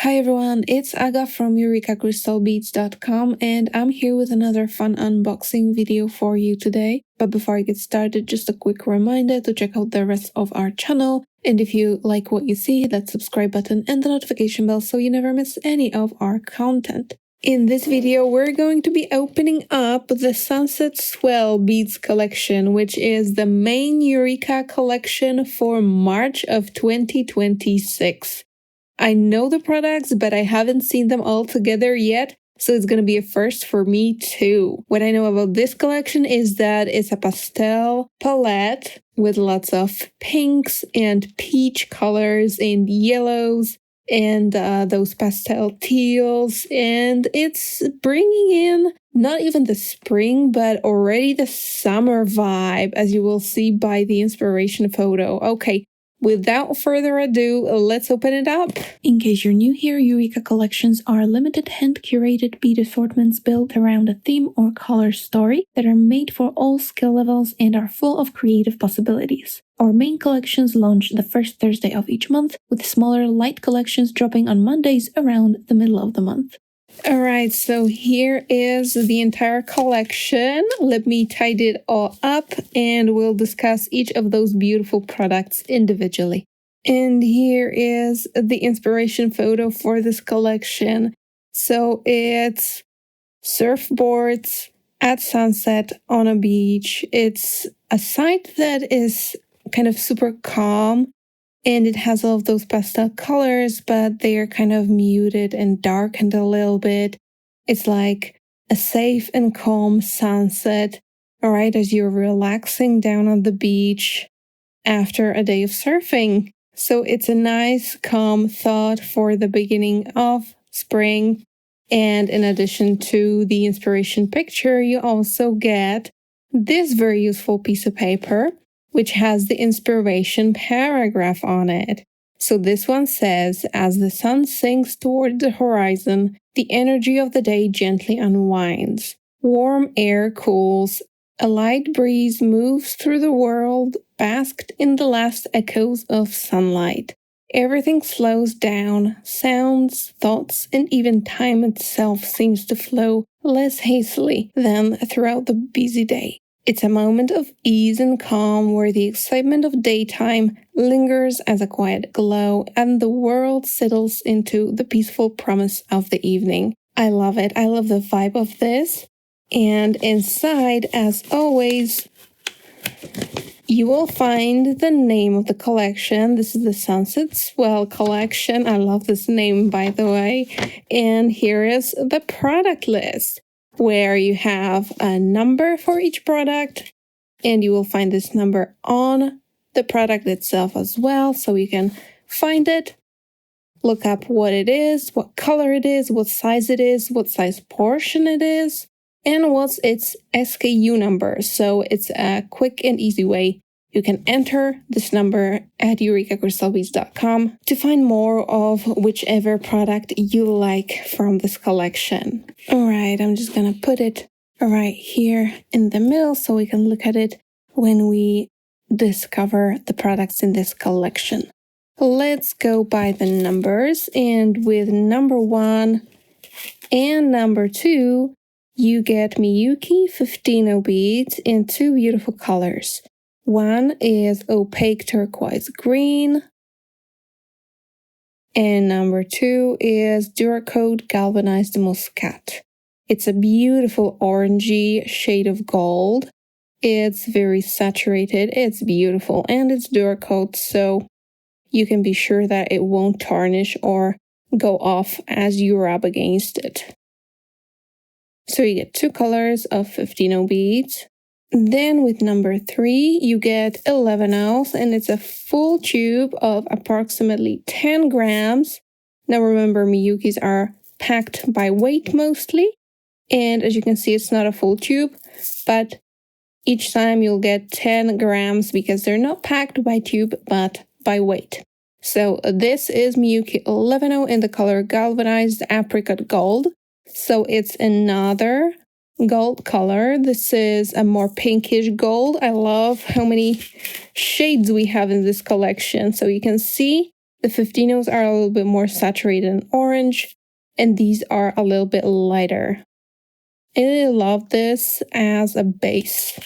Hi everyone, it's Aga from EurekaCrystalBeads.com and I'm here with another fun unboxing video for you today. But before I get started, just a quick reminder to check out the rest of our channel. And if you like what you see, hit that subscribe button and the notification bell so you never miss any of our content. In this video, we're going to be opening up the Sunset Swell beads collection, which is the main Eureka collection for March of 2026. I know the products, but I haven't seen them all together yet, so it's going to be a first for me too. What I know about this collection is that it's a pastel palette with lots of pinks and peach colors and yellows and those pastel teals, and it's bringing in not even the spring, but already the summer vibe, as you will see by the inspiration photo. Okay. Without further ado, let's open it up. In case you're new here, Eureka collections are limited hand-curated bead assortments built around a theme or color story that are made for all skill levels and are full of creative possibilities. Our main collections launch the first Thursday of each month, with smaller light collections dropping on Mondays around the middle of the month. Alright, so here is the entire collection. Let me tidy it all up and we'll discuss each of those beautiful products individually. And here is the inspiration photo for this collection. So it's surfboards at sunset on a beach. It's a site that is kind of super calm. And it has all of those pastel colors, but they are kind of muted and darkened a little bit. It's like a safe and calm sunset, all right, as you're relaxing down on the beach after a day of surfing. So it's a nice, calm thought for the beginning of spring. And in addition to the inspiration picture, you also get this very useful piece of paper, which has the inspiration paragraph on it. So this one says, as the sun sinks toward the horizon, the energy of the day gently unwinds. Warm air cools, a light breeze moves through the world, basked in the last echoes of sunlight. Everything slows down, sounds, thoughts, and even time itself seems to flow less hastily than throughout the busy day. It's a moment of ease and calm where the excitement of daytime lingers as a quiet glow and the world settles into the peaceful promise of the evening. I love it. I love the vibe of this. And inside, as always, you will find the name of the collection. This is the Sunset Swell collection. I love this name, by the way. And here is the product list, where you have a number for each product, and you will find this number on the product itself as well, so you can find it, look up what it is, what color it is, what size portion it is, and what's its SKU number. So it's a quick and easy way. You can enter this number at EurekaCrystalBeads.com to find more of whichever product you like from this collection. Alright, I'm just gonna put it right here in the middle so we can look at it when we discover the products in this collection. Let's go by the numbers, and with number 1 and number 2, you get Miyuki 15 beads in two beautiful colors. One is opaque turquoise green, and number 2 is Duracoat galvanized muscat. It's a beautiful orangey shade of gold. It's very saturated, it's beautiful, and it's Duracoat, so you can be sure that it won't tarnish or go off as you rub against it. So you get 2 colors of 15 beads. Then with number 3, you get 11 ounce, and it's a full tube of approximately 10 grams. Now remember, Miyukis are packed by weight mostly, and as you can see, it's not a full tube, but each time you'll get 10 grams because they're not packed by tube, but by weight. So this is Miyuki 11 in the color galvanized apricot gold. So it's another gold color. This is a more pinkish gold. I love how many shades we have in this collection. So you can see The 15s are a little bit more saturated in orange, and these are a little bit lighter. I really love this as a base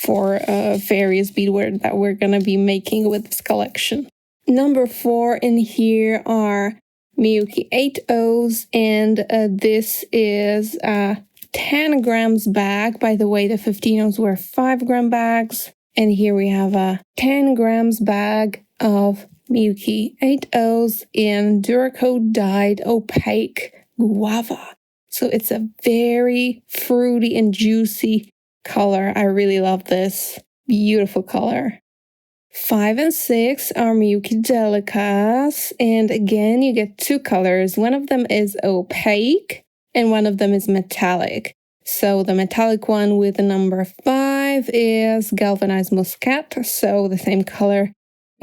for various beadwear that we're going to be making with this collection. Number 4 in here are Miyuki 8/0s, and this is a 10 grams bag. By the way, the 15s were 5-gram bags, and here we have a 10 grams bag of Miyuki 8/0s in Duracoat dyed opaque guava. So it's a very fruity and juicy color. I really love this. Beautiful color. 5 and 6 are Miyuki Delicas, and again you get 2 colors. One of them is opaque and one of them is metallic. So the metallic one with the number 5 is galvanized muscat, so the same color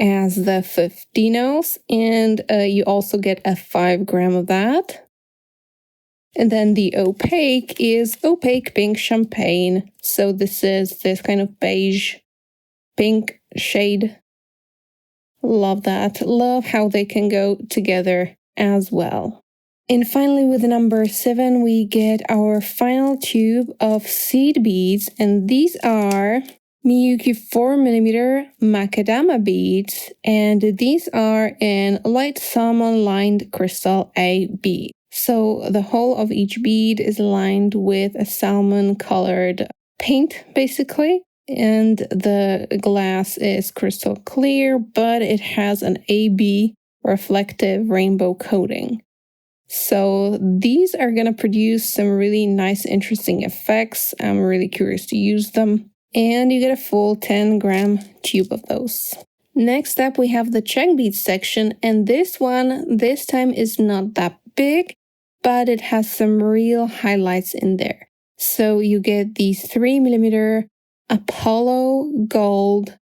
as the 15s, and you also get a 5-gram of that. And then the opaque is opaque pink champagne. So this is this kind of beige pink shade. Love that. Love how they can go together as well. And finally, with number 7, we get our final tube of seed beads. And these are Miyuki 4mm macadamia beads. And these are in light salmon lined crystal AB. So the whole of each bead is lined with a salmon colored paint, basically. And the glass is crystal clear, but it has an AB reflective rainbow coating. So these are going to produce some really nice, interesting effects. I'm really curious to use them. And you get a full 10-gram tube of those. Next up, we have the Czech beads section. And this one, this time, is not that big, but it has some real highlights in there. So you get these 3mm Apollo gold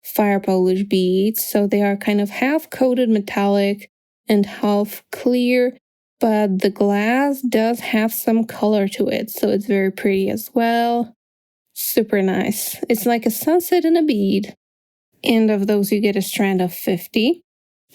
fire polish beads. So they are kind of half coated metallic and half clear, but the glass does have some color to it. So it's very pretty as well. Super nice. It's like a sunset in a bead. And of those, you get a strand of 50.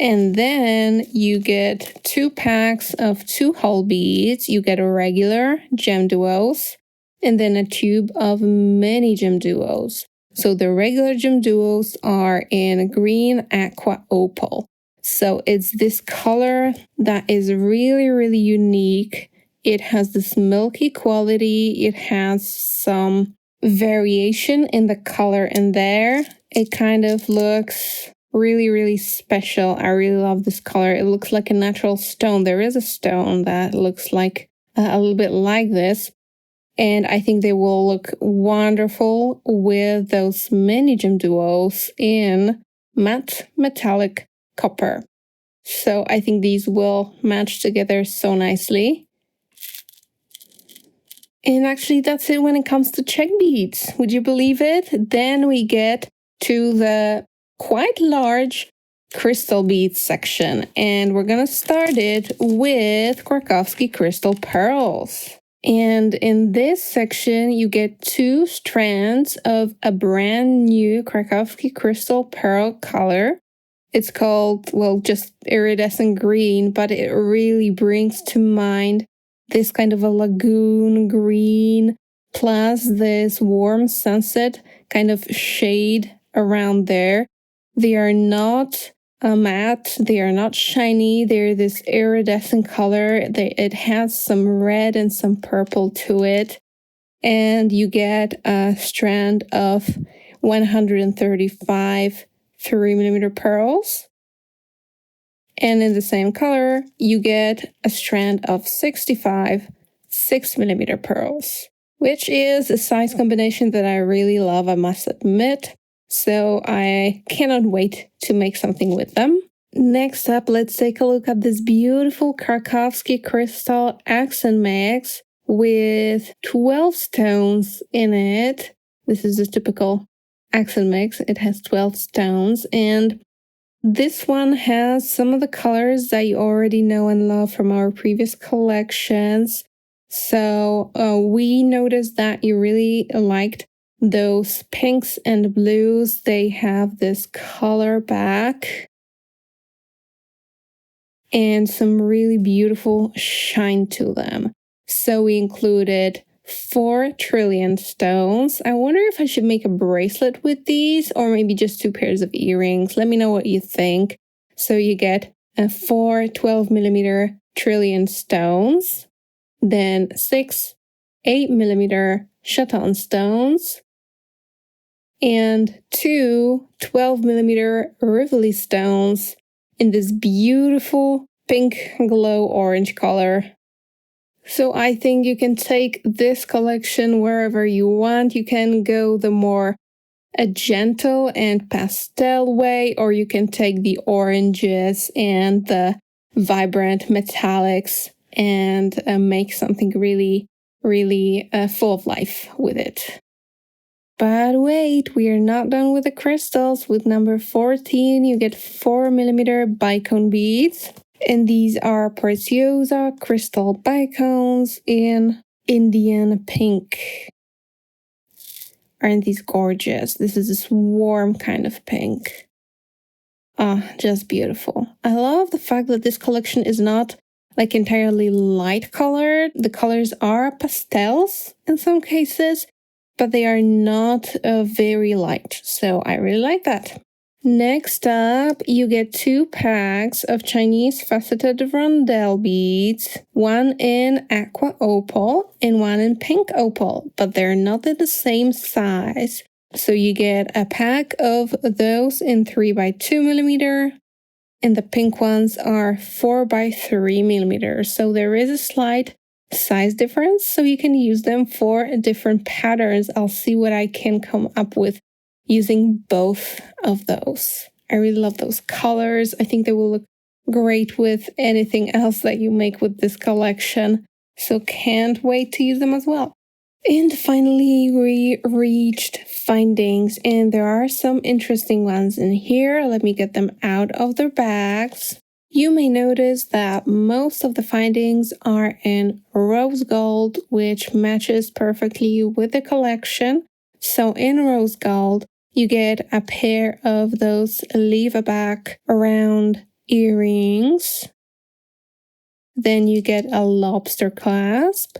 And then you get 2 packs of 2 hull beads. You get a regular gem duos and then a tube of mini gem duos. So the regular gem duos are in green aqua opal. So it's this color that is really, really unique. It has this milky quality. It has some variation in the in there. It kind of looks really, really special. I really love this color. It looks like a natural stone. There is a stone that looks like a little bit like this. And I think they will look wonderful with those mini gem duos in matte metallic copper. So I think these will match together so nicely. And actually, that's it when it comes to Czech beads. Would you believe it? Then we get to the quite large crystal beads section. And we're going to start it with Krakowski crystal pearls. And in this section, you get 2 strands of a brand new Krakowski crystal pearl color. It's called, well, just iridescent green, but it really brings to mind this kind of a lagoon green, plus this warm sunset kind of shade around there. They are not matte, they are not shiny, they're this iridescent color. It has some red and some purple to it. And you get a strand of 135 3mm pearls. And in the same color, you get a strand of 65 6mm pearls, which is a size combination that I really love, I must admit. So I cannot wait to make something with them. Next up, let's take a look at this beautiful Krakowski crystal accent mix with 12 stones in it. This is a typical accent mix. It has 12 stones, and this one has some of the colors that you already know and love from our previous collections. So we noticed that you really liked those pinks and blues. They have this color back. and some really beautiful shine to them. So we included 4 trillion stones. I wonder if I should make a bracelet with these or maybe just 2 pairs of earrings. Let me know what you think. So you get 4 12mm trillion stones, then 6 8mm chaton stones, and 2 12mm Rivoli stones in this beautiful pink glow orange color. So I think you can take this collection wherever you want. You can go the more a gentle and pastel way, or you can take the oranges and the vibrant metallics and make something really, really full of life with it. But wait, we are not done with the crystals. With number 14, you get 4mm bicone beads. And these are Preciosa crystal bicones in Indian pink. Aren't these gorgeous? This is this warm kind of pink. Just beautiful. I love the fact that this collection is not like entirely light colored. The colors are pastels in some cases, but they are not very light. So I really like that. Next up, you get 2 packs of Chinese faceted rondelle beads, one in aqua opal and one in pink opal, but they're not in the same size. So you get a pack of those in 3x2mm, and the pink ones are 4x3mm. So there is a slight size difference, so you can use them for different patterns. I'll see what I can come up with using both of those. I really love those colors. I think they will look great with anything else that you make with this collection. So can't wait to use them as well. And finally, we reached findings, and there are some interesting ones in here. Let me get them out of their bags. You may notice that most of the findings are in rose gold, which matches perfectly with the collection. So in rose gold, you get a pair of those leave-a-back round earrings. Then you get a lobster clasp.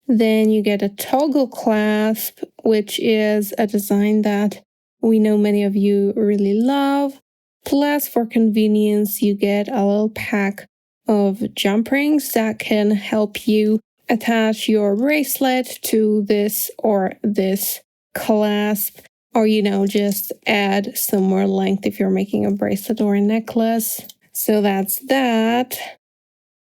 Then you get a toggle clasp, which is a design that we know many of you really love. Plus, for convenience, you get a little pack of jump rings that can help you attach your bracelet to this or this clasp, or, just add some more length if you're making a bracelet or a necklace. So that's that.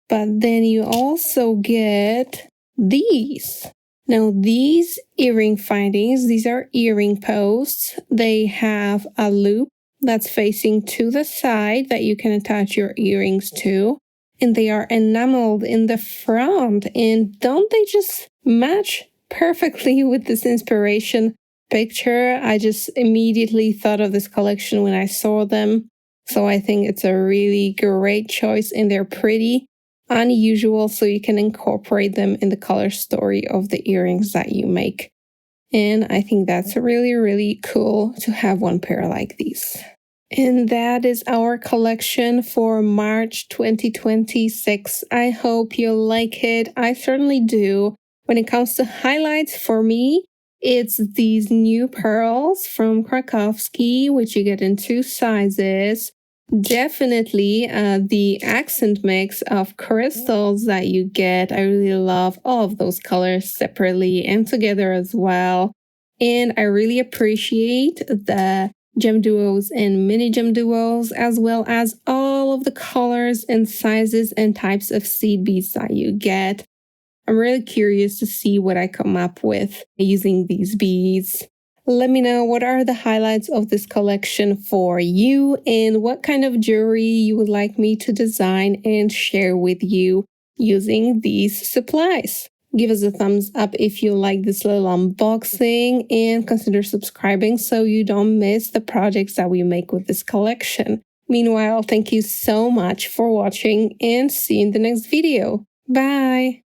But then you also get these. Now, these earring findings, these are earring posts. They have a loop that's facing to the side that you can attach your earrings to. And they are enameled in the front. And don't they just match perfectly with this inspiration picture? I just immediately thought of this collection when I saw them. So I think it's a really great choice, and they're pretty unusual, so you can incorporate them in the color story of the earrings that you make. And I think that's really, really cool to have one pair like these. And that is our collection for March 2026. I hope you like it. I certainly do. When it comes to highlights for me, it's these new pearls from Krakowski, which you get in 2 sizes. Definitely the accent mix of crystals that you get. I really love all of those colors separately and together as well. And I really appreciate the gem duos and mini gem duos, as well as all of the colors and sizes and types of seed beads that you get. I'm really curious to see what I come up with using these beads. Let me know what are the highlights of this collection for you and what kind of jewelry you would like me to design and share with you using these supplies. Give us a thumbs up if you like this little unboxing, and consider subscribing so you don't miss the projects that we make with this collection. Meanwhile, thank you so much for watching, and see you in the next video. Bye!